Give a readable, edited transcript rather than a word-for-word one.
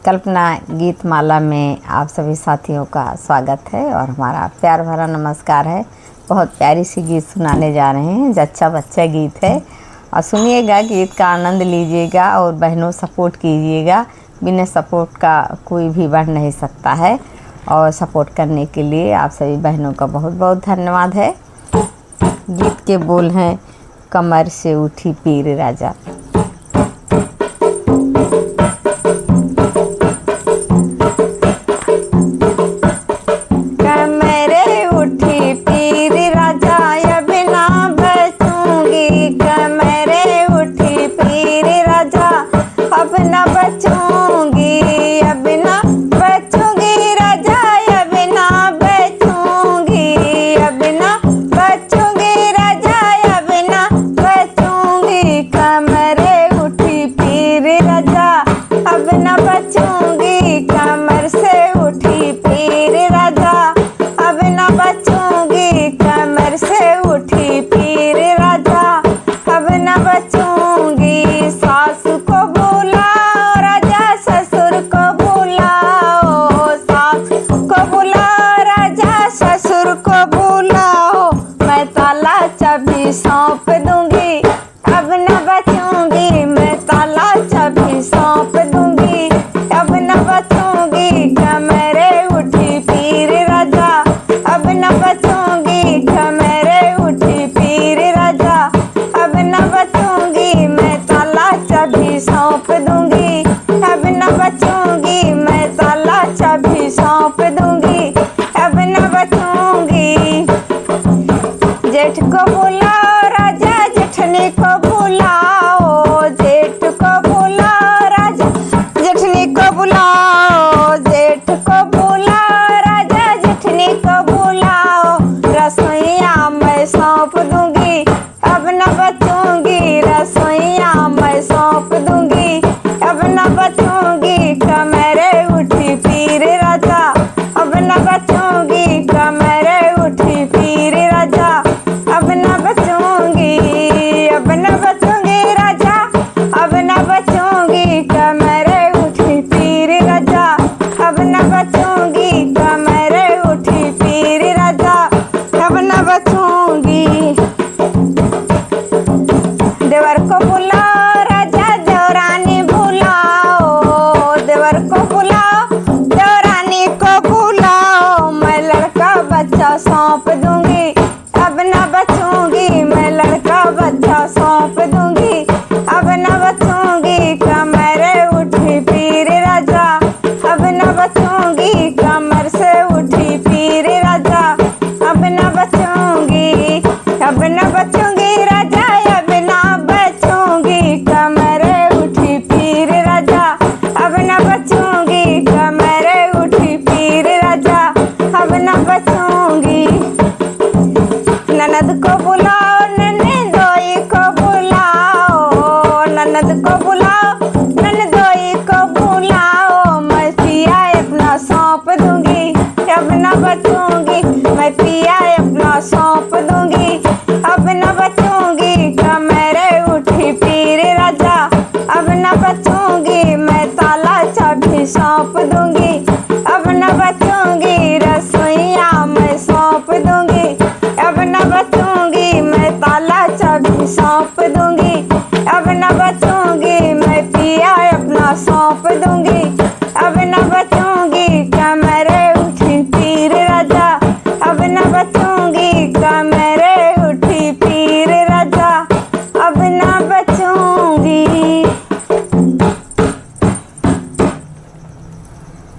कल्पना गीत माला में आप सभी साथियों का स्वागत है और हमारा प्यार भरा नमस्कार है। बहुत प्यारी सी गीत सुनाने जा रहे हैं, जच्चा बच्चा गीत है और सुनिएगा, गीत का आनंद लीजिएगा और बहनों सपोर्ट कीजिएगा। बिना सपोर्ट का कोई भी बढ़ नहीं सकता है और सपोर्ट करने के लिए आप सभी बहनों का बहुत बहुत धन्यवाद है। गीत के बोल हैं, कमर से उठी पीर राजा। सौंप दूंगी, अब न बचूंगी, मैं ताला चाबी सौंप दूंगी, अब न बचूंगी। कमरे उठी पीर राजा, अब न बचूंगी, कमरे उठी पीर राजा, अब न बचूंगी, मैं ताला चाबी सौंप दूंगी, अब न बचूंगी, मैं ताला चाबी सौंप दूंगी, अब न बचूंगी। जेठ को बोला को बुलाओ, जेठ को बुलाओ राजा, जेठनी को बुलाओ, जेठ को बुलाओ राजा, जेठनी को बुलाओ। रसोईया मैं सौंप दूंगी, अब न बचूंगी, रसोईया मैं सौंप दूंगी, अब न बचूंगी। कमरे उठी पीर राजा, अब न बचूंगी, कमरे उठी पीर राजा, अब न बचूंगी, अब न बचूंगी राजा, अब न बचूंगी। कमरे उठी पीर राजा, अब न बचूंगी, कमरे उठी पीर राजा, अब न बचूंगी। देवर को बुलाओ राजा, देवरानी बुलाओ, देवर को बुलाओ, देवरानी को बुलाओ। मैं लड़का बच्चा सौंप दूंगी, अब न बचूंगी, मैं लड़का बच्चा सौंप दूंगी, अब न बचूंगी। कमरे उठी पीर राजा, अब न बचूंगी, कमर से उठी पीर राजा, अब न बचूंगी, अब न बचूंगी राजा, अब न बचूंगी। कमरे उठी पीर राजा, अब न बचूंगी, कमरे उठी पीर राजा, अब न बचूंगी। ननद को बुलाओ, ननदोई को बुलाओ, ननद को बुलाओ, ननदोई को बुलाओ। मैं पिया अपना सौंप दूंगी, अब न बचूंगी, मैं पिया अपना सौंप दूंगी, अब न बचूंगी। कमरे उठी पीर राजा, अब न बचूंगी, मैं ताला चाबी सौंप दूंगी, अब न बचूंगी। रसोईया मैं सौंप दूंगी, अब न बचूंगी, मैं ताला चाबी सौंप दूंगी, अब न बचूंगी। मैं पिया अपना सौंप दूंगी, अब न बचूंगी।